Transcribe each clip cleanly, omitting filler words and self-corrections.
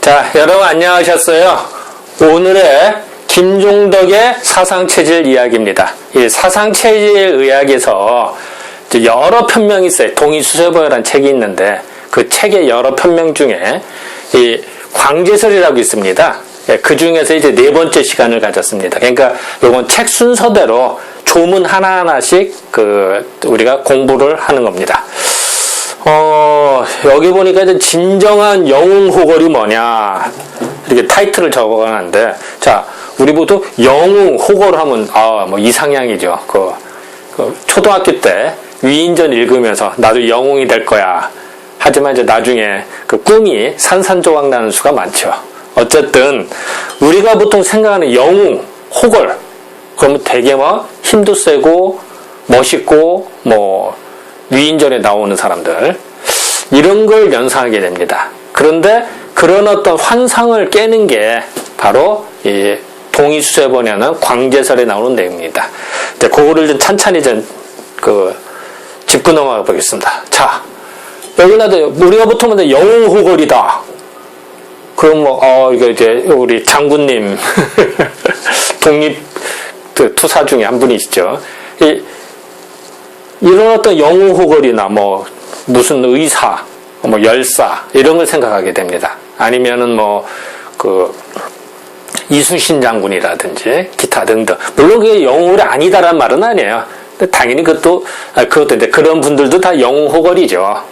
자, 여러분 안녕하셨어요? 오늘의 김종덕의 사상체질 이야기입니다. 이 사상체질 의학에서 여러 편명이 있어요. 동의수세보혈이라는 책이 있는데 그 책의 여러 편명 중에 이 광제설이라고 있습니다. 그 중에서 이제 네 번째 시간을 가졌습니다. 그러니까 이건 책 순서대로 조문 하나하나씩 우리가 공부를 하는 겁니다. 여기 보니까 이제 진정한 영웅호걸이 뭐냐 이렇게 타이틀을 적어놨는데, 자, 우리 보통 영웅호걸 하면 뭐 이상향이죠. 초등학교 때 위인전 읽으면서 나도 영웅이 될 거야. 하지만 이제 나중에 그 꿈이 산산조각 나는 수가 많죠. 어쨌든 우리가 보통 생각하는 영웅, 호걸, 그러면 되게 막 힘도 세고 멋있고 뭐 위인전에 나오는 사람들, 이런 걸 연상하게 됩니다. 그런데 그런 어떤 환상을 깨는 게 바로 이 동의수세보냐는 광제설에 나오는 내용입니다. 이제 그거를 좀 찬찬히 짚고 넘어가 보겠습니다. 자, 여기나도 우리가 보통 영웅호걸이다. 그럼 이거 이제 우리 장군님 독립 투사 중에 한 분이시죠. 이런 어떤 영웅호걸이나 뭐 무슨 의사, 뭐 열사 이런 걸 생각하게 됩니다. 아니면은 이순신 장군이라든지 기타 등등. 물론 그게 영웅홀이 아니다라는 말은 아니에요. 근데 당연히 그것도 이제 그런 분들도 다 영웅호걸이죠.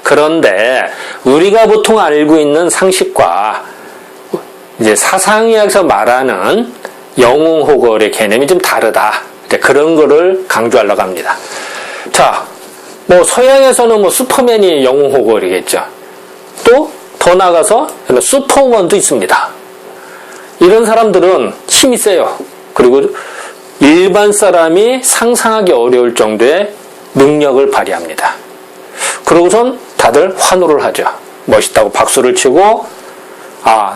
그런데 우리가 보통 알고 있는 상식과 이제 사상의학에서 말하는 영웅호걸의 개념이 좀 다르다. 이제 그런 거를 강조하려고 합니다. 자, 뭐 서양에서는 슈퍼맨이 영웅호걸이겠죠. 또 더 나아가서 슈퍼우먼도 있습니다. 이런 사람들은 힘이 세요. 그리고 일반 사람이 상상하기 어려울 정도의 능력을 발휘합니다. 그러고선 다들 환호를 하죠. 멋있다고 박수를 치고,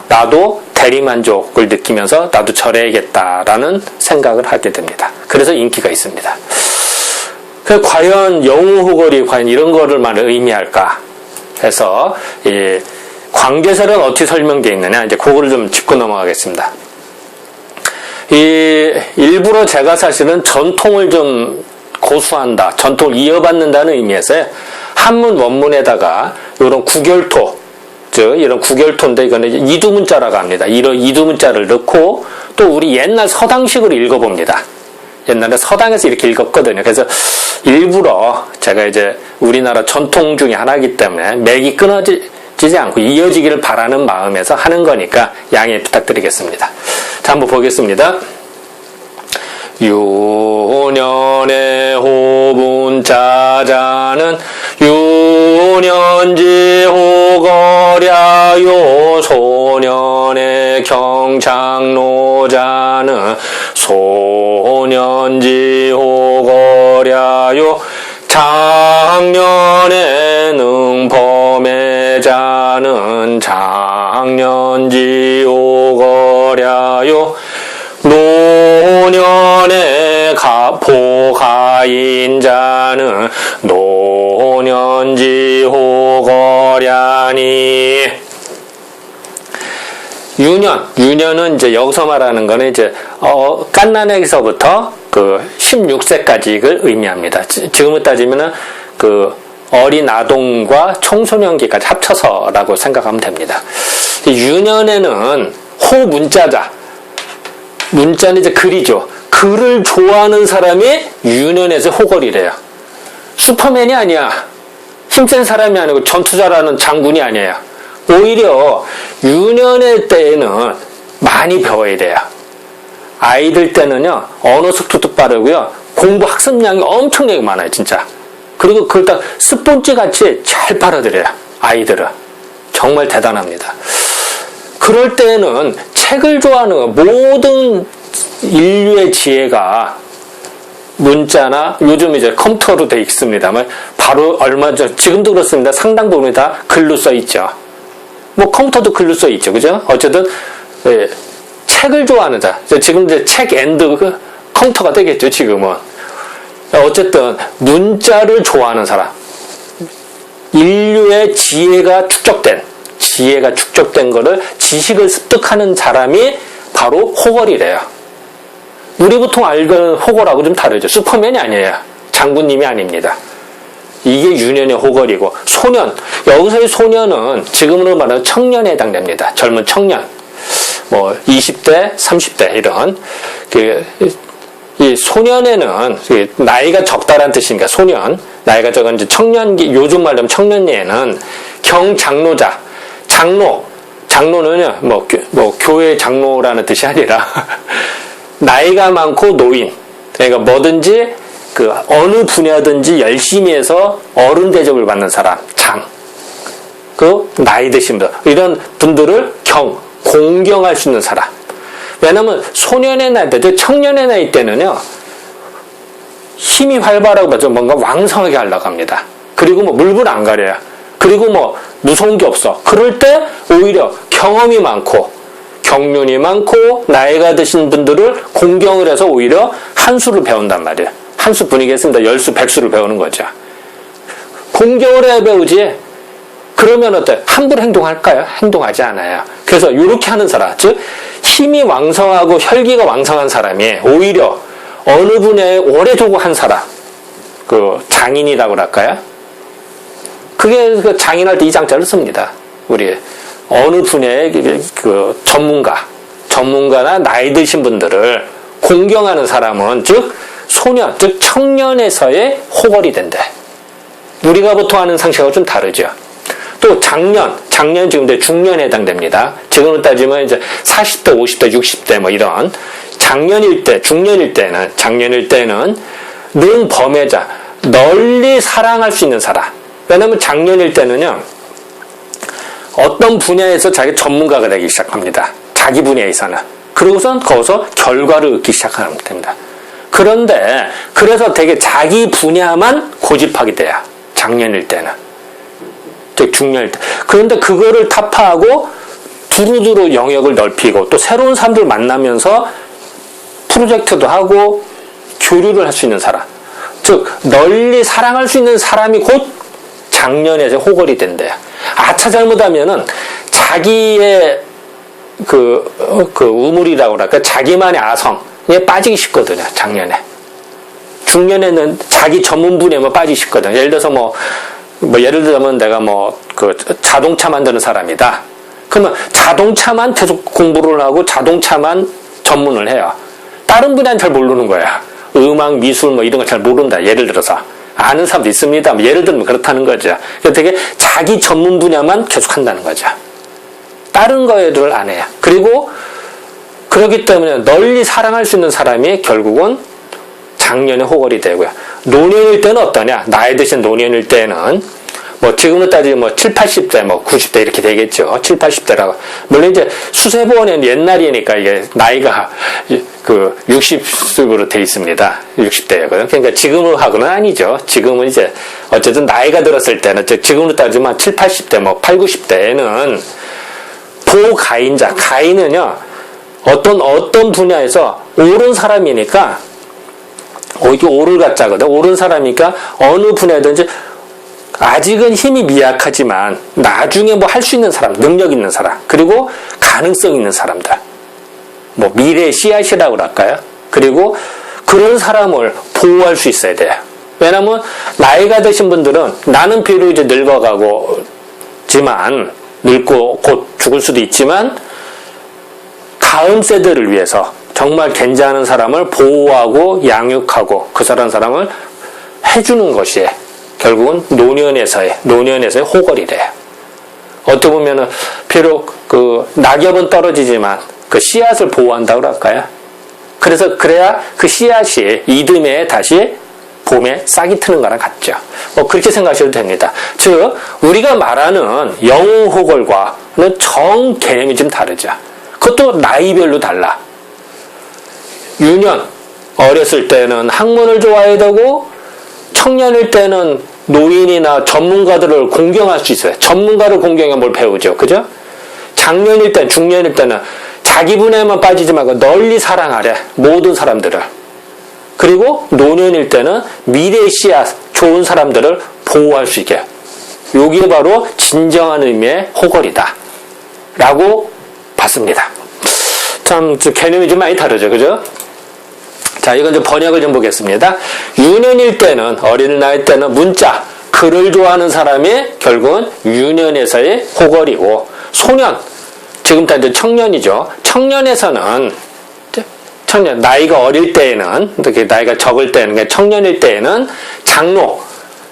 나도 대리만족을 느끼면서 나도 저래야겠다라는 생각을 하게 됩니다. 그래서 인기가 있습니다. 과연 영웅호걸이 과연 이런 거를만 의미할까 해서 이 광제설은 어떻게 설명되어 있느냐, 이제 그거를 좀 짚고 넘어가겠습니다. 일부러 제가 사실은 전통을 좀 고수한다, 전통을 이어받는다는 의미에서 한문 원문에다가 이런 구결토, 이런 구결토인데 이거는 이두문자라고 합니다. 이런 이두문자를 넣고 또 우리 옛날 서당식으로 읽어봅니다. 옛날에 서당에서 이렇게 읽었거든요. 그래서 일부러 제가 이제 우리나라 전통 중에 하나이기 때문에 맥이 끊어지지 않고 이어지기를 바라는 마음에서 하는 거니까 양해 부탁드리겠습니다. 자, 한번 보겠습니다. 유년의 호분자자는 유년지 호거랴요, 소년의 경창노자는 소년지 호거랴요, 장년의 능범의자는 장년지 호거랴요, 노년의 보가인자는 노년지 호거랴니. 유년은 이제 여기서 말하는 거는 이제 갓난아기서부터 16세까지를 의미합니다. 지금으로 따지면은 어린 아동과 청소년기까지 합쳐서라고 생각하면 됩니다. 유년에는 호문자자, 문자는 이제 글이죠. 글을 좋아하는 사람이 유년에서 호걸이래요. 슈퍼맨이 아니야. 힘센 사람이 아니고 전투 잘하는 장군이 아니에요. 오히려 유년의 때에는 많이 배워야 돼요. 아이들 때는요, 언어 속도도 빠르고요, 공부 학습량이 엄청나게 많아요, 진짜. 그리고 그걸 딱 스폰지 같이 잘 빨아들여요, 아이들은. 정말 대단합니다. 그럴 때에는 책을 좋아하는 모든 인류의 지혜가 문자나 요즘 이제 컴퓨터로 되어 있습니다만 바로 얼마 전, 지금도 그렇습니다. 상당 부분이 다 글로 써 있죠. 뭐 컴퓨터도 글로 써 있죠, 그죠? 어쨌든 책을 좋아하는 자, 지금 이제 책 앤드 컴퓨터가 되겠죠, 지금은. 어쨌든 문자를 좋아하는 사람, 인류의 지혜가 축적된 지혜가 축적된 거를 지식을 습득하는 사람이 바로 호걸이래요. 우리 보통 알던 호걸하고 좀 다르죠. 슈퍼맨이 아니에요. 장군님이 아닙니다. 이게 유년의 호걸이고, 소년, 여기서의 소년은 지금으로 말하면 청년에 해당됩니다. 젊은 청년, 뭐 20대, 30대 이런 이 소년에는 나이가 적다란 뜻이니까 소년, 나이가 적은 이제 청년기, 요즘 말로 하면 청년기에는 경장로자, 장로는요 뭐 교회 장로라는 뜻이 아니라 나이가 많고 노인, 그러니까 뭐든지 어느 분야든지 열심히 해서 어른 대접을 받는 사람, 나이 드신 분, 이런 분들을 공경할 수 있는 사람. 왜냐면 소년의 나이 때, 청년의 나이 때는요 힘이 활발하고 뭔가 왕성하게 하려고 합니다. 그리고 뭐 물불 안 가려요. 그리고 뭐 무서운 게 없어. 그럴 때 오히려 경험이 많고 경륜이 많고 나이가 드신 분들을 공경을 해서 오히려 한 수를 배운단 말이에요. 한 수 분이겠습니다. 10수, 100수를 배우는 거죠. 공경을 해야 배우지. 그러면 어때? 함부로 행동할까요? 행동하지 않아요. 그래서 이렇게 하는 사람, 즉 힘이 왕성하고 혈기가 왕성한 사람이 오히려 어느 분야에 오래 두고 한 사람, 장인이라고 할까요? 그게 장인할 때 이 장자를 씁니다. 우리 어느 분야의 전문가나 나이 드신 분들을 공경하는 사람은 즉 소년, 즉 청년에서의 호걸이 된다. 우리가 보통 하는 상식하고 좀 다르죠. 또 작년 지금 이제 중년에 해당됩니다. 지금으로 따지면 이제 40대, 50대, 60대 뭐 이런 작년일 때는 능 범해자, 널리 사랑할 수 있는 사람. 왜냐하면 작년일 때는요 어떤 분야에서 자기 전문가가 되기 시작합니다. 자기 분야에서는. 그러고선 거기서 결과를 얻기 시작하면 됩니다. 그런데 그래서 되게 자기 분야만 고집하게 돼요. 작년일 때는. 즉 중년일 때. 그런데 그거를 타파하고 두루두루 영역을 넓히고 또 새로운 사람들 만나면서 프로젝트도 하고 교류를 할 수 있는 사람. 즉 널리 사랑할 수 있는 사람이 곧 장년에서 호걸이 된대요. 아차 잘못하면은 자기의 우물이라고 할까, 자기만의 아성에 빠지기 쉽거든요. 작년에. 중년에는 자기 전문 분야에만 빠지기 쉽거든요. 예를 들어서 예를 들면 내가 자동차 만드는 사람이다. 그러면 자동차만 계속 공부를 하고 자동차만 전문을 해요. 다른 분야는 잘 모르는 거야. 음악, 미술 이런 걸 잘 모른다. 예를 들어서. 아는 사람도 있습니다. 예를 들면 그렇다는 거죠. 되게 자기 전문 분야만 계속 한다는 거죠. 다른 거에를 안 해요. 그리고 그렇기 때문에 널리 사랑할 수 있는 사람이 결국은 장년의 호걸이 되고요. 노년일 때는 어떠냐? 나이 드신 노년일 때는 지금으로 따지면 7, 80대, 90대 이렇게 되겠죠. 7, 80대라고. 물론 이제 수세보원에는 옛날이니까 이게 나이가 60으로 돼 있습니다. 60대거든요. 그러니까 지금으로 하고는 아니죠. 지금은 이제 어쨌든 나이가 들었을 때는, 지금으로 따지면 7, 80대, 8, 90대에는 보가인자, 가인은요, 어떤 분야에서 옳은 사람이니까, 이게 옳을 가짜거든. 옳은 사람이니까 어느 분야든지 아직은 힘이 미약하지만 나중에 할 수 있는 사람, 능력 있는 사람, 그리고 가능성 있는 사람들. 미래의 씨앗이라고 할까요? 그리고 그런 사람을 보호할 수 있어야 돼요. 왜냐면 나이가 드신 분들은 나는 비록 이제 늙고 곧 죽을 수도 있지만 다음 세대를 위해서 정말 괜찮은 사람을 보호하고 양육하고 그 사람을 해주는 것이 결국은 노년에서의 호걸이래요. 어떻게 보면은 비록 낙엽은 떨어지지만 그 씨앗을 보호한다고 할까요? 그래야 그 씨앗이 이듬해 다시 봄에 싹이 트는 거랑 같죠. 그렇게 생각하셔도 됩니다. 즉 우리가 말하는 영웅 호걸과는 정 개념이 좀 다르죠. 그것도 나이별로 달라. 유년, 어렸을 때는 학문을 좋아해야 되고 청년일 때는 노인이나 전문가들을 공경할 수 있어요. 전문가를 공경해 뭘 배우죠. 그죠? 장년일 때, 중년일 때는 자기 분야에만 빠지지 말고 널리 사랑하래. 모든 사람들을. 그리고 노년일 때는 미래의 씨앗, 좋은 사람들을 보호할 수 있게. 여기에 바로 진정한 의미의 호걸이다. 라고 봤습니다. 참, 개념이 좀 많이 다르죠. 그죠? 자, 이건 좀 번역을 좀 보겠습니다. 유년일 때는, 어린 나이 때는 문자, 글을 좋아하는 사람이 결국은 유년에서의 호걸이고, 소년, 지금 다 이제 청년이죠. 청년에서는, 청년, 나이가 어릴 때에는, 이렇게 나이가 적을 때는, 그러니까 청년일 때에는 장로,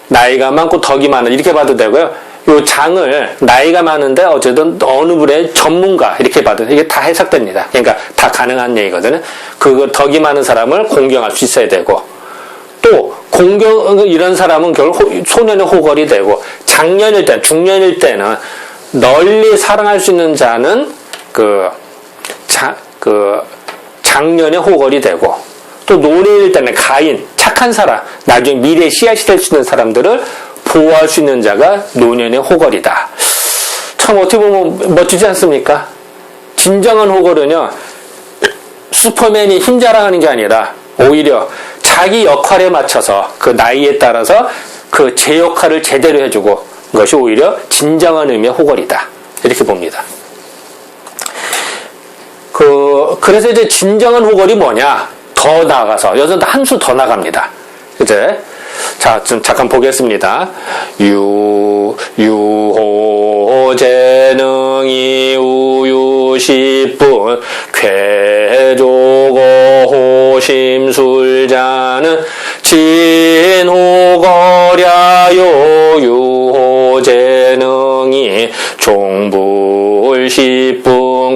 나이가 많고 덕이 많은, 이렇게 봐도 되고요. 요 장을 나이가 많은데 어쨌든 어느 분의 전문가 이렇게 봐도 이게 다 해석됩니다. 그러니까 다 가능한 얘기거든요. 그 덕이 많은 사람을 공경할 수 있어야 되고 또 이런 사람은 결국 소년의 호걸이 되고 장년일 때, 중년일 때는 널리 사랑할 수 있는 자는 장년의 호걸이 되고 또 노년일 때는 가인, 착한 사람, 나중에 미래의 씨앗이 될 수 있는 사람들을 보호할 수 있는 자가 노년의 호걸이다. 참 어떻게 보면 멋지지 않습니까? 진정한 호걸은요, 슈퍼맨이 힘 자랑하는 게 아니라 오히려 자기 역할에 맞춰서 그 나이에 따라서 그 제 역할을 제대로 해주고 그것이 오히려 진정한 의미의 호걸이다. 이렇게 봅니다. 그래서 이제 진정한 호걸이 뭐냐? 더 나아가서 여기서 한 수 더 나갑니다. 이제 자, 좀 잠깐 보겠습니다. 유호재능이 우유십분 쾌조고 호심술자는 진호거랴요 유호재능이 종불십분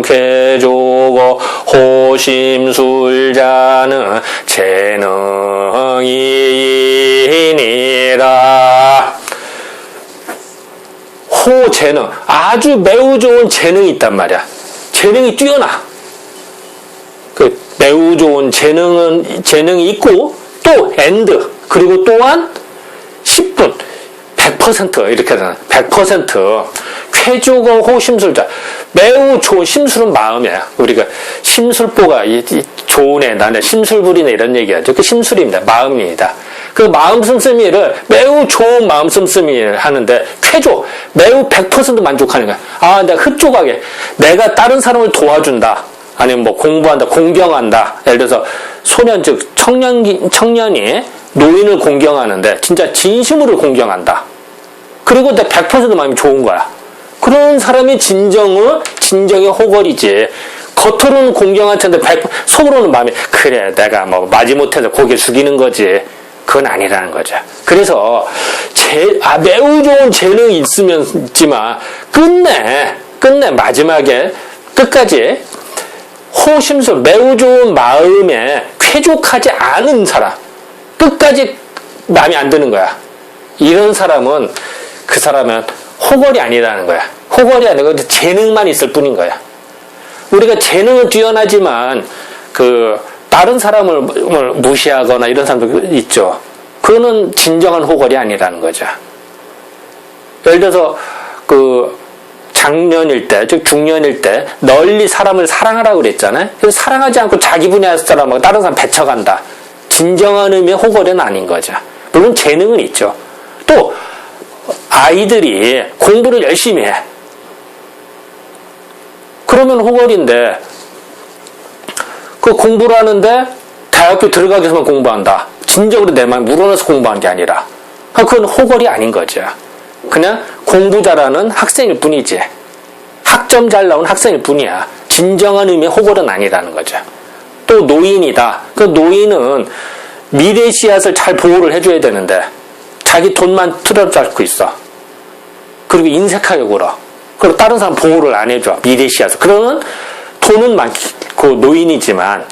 쾌조고 호심술자는 재능이니라. 호재능, 아주 매우 좋은 재능이 있단 말이야. 재능이 뛰어나. 매우 좋은 재능이 있고 또 엔드 그리고 또한 10분 100% 이렇게 되는 100% 쾌조고 호심술자, 매우 좋은 심술은 마음이야. 우리가 심술보가 좋은 애, 나는 심술부리네 이런 얘기하죠. 그 심술입니다. 마음입니다. 그 마음 씀씀이를 매우 좋은 마음 씀씀이를 하는데 쾌조, 매우 100% 만족하는 거야. 아, 내가 흡족하게 내가 다른 사람을 도와준다. 아니면 뭐 공부한다, 공경한다. 예를 들어서 소년 즉 청년이 노인을 공경하는데 진짜 진심으로 공경한다. 그리고 내 100% 마음이 좋은 거야. 그런 사람이 진정의 호걸이지. 겉으로는 공경할 텐데 속으로는 마음이 그래 내가 뭐 마지못해서 고개 숙이는 거지. 그건 아니라는 거죠. 그래서 매우 좋은 재능이 있지만 끝내 마지막에 끝까지 호심술, 매우 좋은 마음에 쾌족하지 않은 사람, 끝까지 마음이 안 드는 거야. 이런 사람은 그 사람은 호걸이 아니라는 거야. 호걸이 아니고 재능만 있을 뿐인 거야. 우리가 재능은 뛰어나지만 다른 사람을 무시하거나 이런 사람도 있죠. 그거는 진정한 호걸이 아니라는 거죠. 예를 들어서 장년일 때, 즉 중년일 때 널리 사람을 사랑하라고 그랬잖아요. 그래서 사랑하지 않고 자기 분야 사람하고 다른 사람 배척한다. 진정한 의미의 호걸은 아닌 거죠. 물론 재능은 있죠. 또 아이들이 공부를 열심히 해. 그러면 호걸인데 그 공부를 하는데 대학교 들어가기 위해서만 공부한다. 진정으로 내 마음이 우러나서 공부한 게 아니라 그건 호걸이 아닌 거죠. 그냥 공부 잘하는 학생일 뿐이지. 학점 잘 나온 학생일 뿐이야. 진정한 의미의 호걸은 아니라는 거죠. 또 노인이다. 그 노인은 미래 씨앗을 잘 보호를 해줘야 되는데 자기 돈만 틀어잡고 있어. 그리고 인색하게 굴어. 그리고 다른 사람 보호를 안 해줘. 미래 씨앗을. 그러면 돈은 많고 노인이지만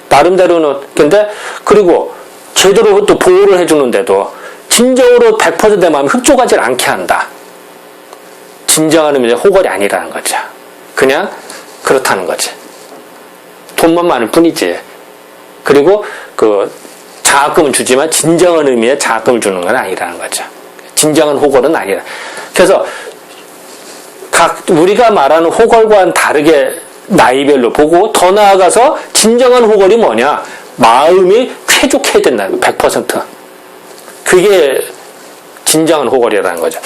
나름대로는 근데 그리고 제대로 또 보호를 해주는데도 진정으로 100% 내 마음이 흡족하지 않게 한다. 진정한 의미의 호걸이 아니라는 거죠. 그냥 그렇다는 거지. 돈만 많을 뿐이지. 그리고 장학금은 주지만 진정한 의미의 장학금을 주는 건 아니라는 거죠. 진정한 호걸은 아니라. 그래서 우리가 말하는 호걸과는 다르게 나이별로 보고 더 나아가서 진정한 호걸이 뭐냐? 마음이 쾌족해야 된다는 거예요. 100%. 그게 진정한 호걸이라는 거죠.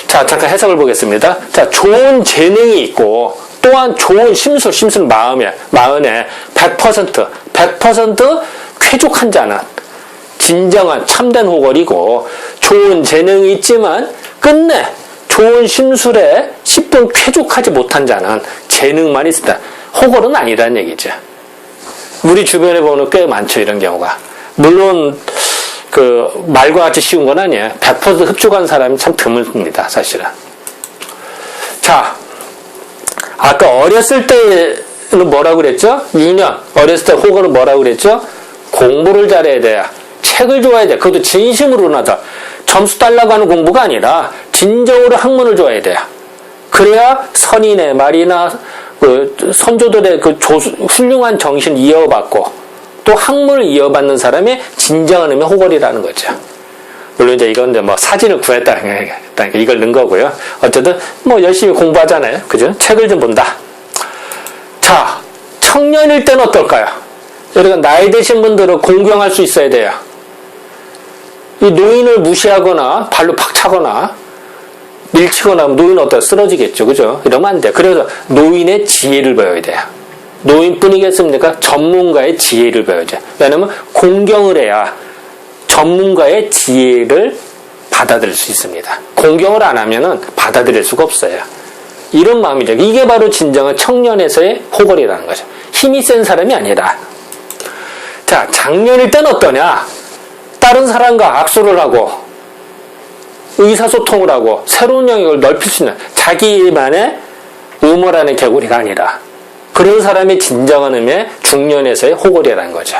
자, 잠깐 해석을 보겠습니다. 자, 좋은 재능이 있고 또한 좋은 심술 마음에 100% 쾌족한 자는 진정한 참된 호걸이고, 좋은 재능이 있지만 끝내 좋은 심술에 10분 쾌족하지 못한 자는 재능만 있다. 호걸은 아니라는 얘기죠. 우리 주변에 보면 꽤 많죠, 이런 경우가. 물론 말과 같이 쉬운 건 아니에요. 100% 흡족한 사람이 참 드뭅니다, 사실은. 자, 아까 어렸을 때는 뭐라고 그랬죠? 유년, 어렸을 때 호걸은 뭐라고 그랬죠? 공부를 잘해야 돼요. 책을 좋아해야 돼. 그것도 진심으로 나서 점수 달라고 하는 공부가 아니라 진정으로 학문을 좋아해야 돼요. 그래야 선인의 말이나 선조들의 훌륭한 정신을 이어받고 또 학문을 이어받는 사람이 진정한 의미의 호걸이라는 거죠. 물론 이제 이건 뭐 사진을 구했다니까 이걸 넣은 거고요. 어쨌든 뭐 열심히 공부하잖아요. 그죠? 책을 좀 본다. 자, 청년일 때는 어떨까요? 여러분 나이 드신 분들은 공경할 수 있어야 돼요. 이 노인을 무시하거나 발로 팍 차거나 밀치거나 하면 노인은 어때요? 쓰러지겠죠. 그죠? 이러면 안 돼요. 그래서 노인의 지혜를 배워야 돼요. 노인뿐이겠습니까? 전문가의 지혜를 배워야죠. 왜냐하면 공경을 해야 전문가의 지혜를 받아들일 수 있습니다. 공경을 안 하면은 받아들일 수가 없어요. 이런 마음이죠. 이게 바로 진정한 청년에서의 호걸이라는 거죠. 힘이 센 사람이 아니라. 자, 장년일 때는 어떠냐? 다른 사람과 악수를 하고 의사소통을 하고 새로운 영역을 넓힐 수 있는 자기만의 우물안의 개구리가 아니라 그런 사람이 진정한 의미의 중년에서의 호걸이라는 거죠.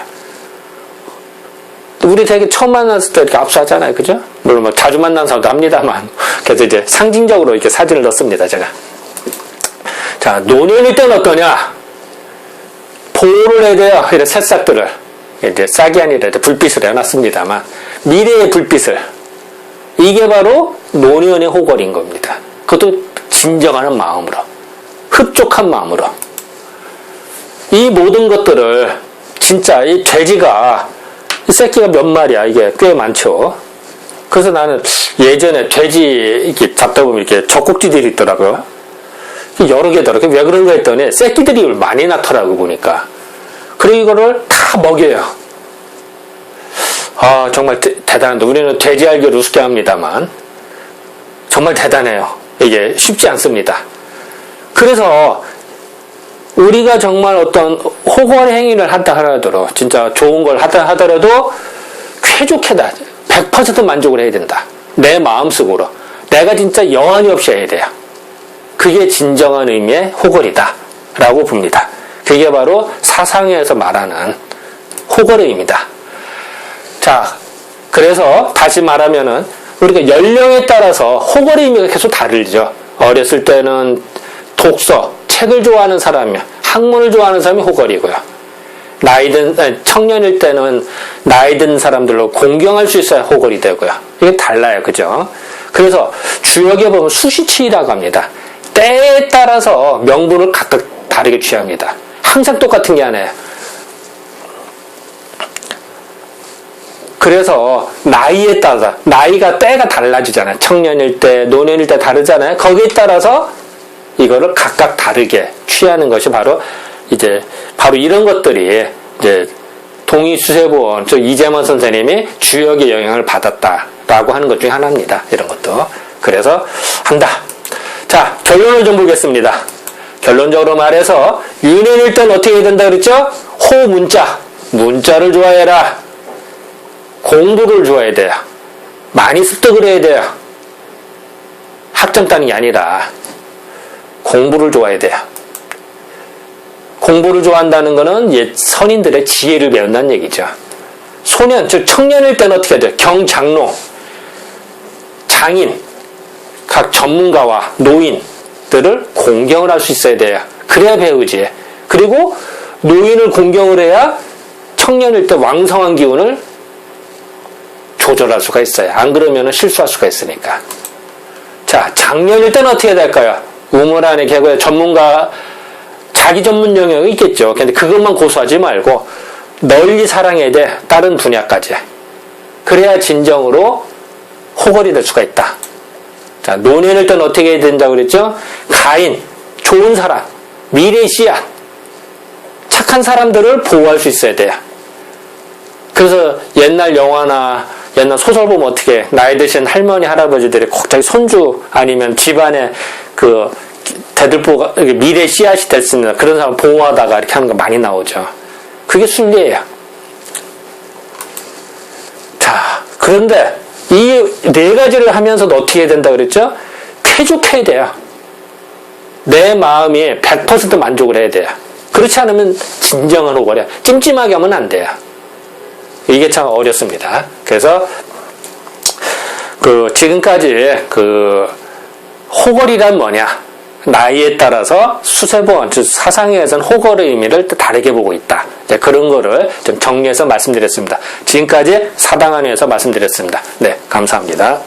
우리 되게 처음 만났을 때 이렇게 압수하잖아요. 그죠? 물론 뭐 자주 만난 사람도 합니다만. 그래서 이제 상징적으로 이렇게 사진을 넣습니다. 제가. 자, 노년일 때는 어떠냐? 보호를 해야 돼요. 이런 새싹들을. 이제 싹이 아니라 불빛을 해놨습니다만. 미래의 불빛을. 이게 바로 노년의 호걸인 겁니다. 그것도 진정한 마음으로. 흡족한 마음으로. 이 모든 것들을 진짜 이 돼지가 이 새끼가 몇 마리야? 이게 꽤 많죠. 그래서 나는 예전에 돼지 이렇게 잡다 보면 이렇게 젖꼭지들이 있더라고요. 여러 개더라고요. 왜 그런가 했더니 새끼들이 많이 낳더라고 보니까. 그리고 이거를 다 먹여요. 아, 정말 대단한데. 우리는 돼지 알기를 우습게 합니다만 정말 대단해요. 이게 쉽지 않습니다. 그래서 우리가 정말 어떤 호걸 행위를 한다 하더라도 진짜 좋은 걸 한다 하더라도 쾌족하다. 100% 만족을 해야 된다. 내 마음속으로. 내가 진짜 여한이 없이 해야 돼요. 그게 진정한 의미의 호걸이다. 라고 봅니다. 그게 바로 사상에서 말하는 호걸의입니다. 자, 그래서 다시 말하면은 우리가 연령에 따라서 호걸의 의미가 계속 다르죠. 어렸을 때는 독서, 책을 좋아하는 사람이요. 학문을 좋아하는 사람이 호걸이고요. 청년일 때는 나이 든 사람들로 공경할 수 있어야 호걸이 되고요. 이게 달라요. 그죠? 그래서 주역에 보면 수시치이라고 합니다. 때에 따라서 명분을 각각 다르게 취합니다. 항상 똑같은 게 아니에요. 그래서 나이에 따라서 나이가 때가 달라지잖아요. 청년일 때, 노년일 때 다르잖아요. 거기에 따라서 이거를 각각 다르게 취하는 것이 바로 이런 것들이 이제 동의수세보원 이재만 선생님이 주역의 영향을 받았다라고 하는 것 중에 하나입니다. 이런 것도. 그래서 한다. 자, 결론을 좀 보겠습니다. 결론적으로 말해서 유년일 때는 어떻게 해야 된다 그랬죠? 호문자. 문자를 좋아해라. 공부를 좋아해야 돼요. 많이 습득을 해야 돼요. 학점 따는 게 아니라 공부를 좋아해야 돼요. 공부를 좋아한다는 것은 옛 선인들의 지혜를 배운다는 얘기죠. 소년, 즉 청년일 때는 어떻게 해야 돼요? 경장로, 장인, 각 전문가와 노인들을 공경을 할 수 있어야 돼요. 그래야 배우지. 그리고 노인을 공경을 해야 청년일 때 왕성한 기운을 조절할 수가 있어요. 안 그러면 실수할 수가 있으니까. 자, 장년일 때는 어떻게 해야 될까요? 우물 안에 개구의 전문가, 자기 전문 영역이 있겠죠. 근데 그것만 고수하지 말고 널리 사랑해야 돼. 다른 분야까지. 그래야 진정으로 호걸이 될 수가 있다. 자, 노년일 때는 어떻게 해야 된다고 그랬죠? 가인, 좋은 사람, 미래 씨앗, 착한 사람들을 보호할 수 있어야 돼요. 그래서 옛날 영화나 옛날 소설 보면 어떻게 나이 드신 할머니, 할아버지들이 꼭 자기 손주 아니면 집안에 그 대들보가 미래 씨앗이 될 수 있는 그런 사람 보호하다가 이렇게 하는 거 많이 나오죠. 그게 순리예요. 자, 그런데 이 네 가지를 하면서도 어떻게 해야 된다 그랬죠? 쾌족해야 돼요. 내 마음이 100% 만족을 해야 돼요. 그렇지 않으면 진정한 호걸이야. 찜찜하게 하면 안 돼요. 이게 참 어렵습니다. 그래서 지금까지 호걸이란 뭐냐? 나이에 따라서 수세본, 즉 사상에서는 호걸의 의미를 다르게 보고 있다. 그런 거를 좀 정리해서 말씀드렸습니다. 지금까지 사당안에서 말씀드렸습니다. 네, 감사합니다.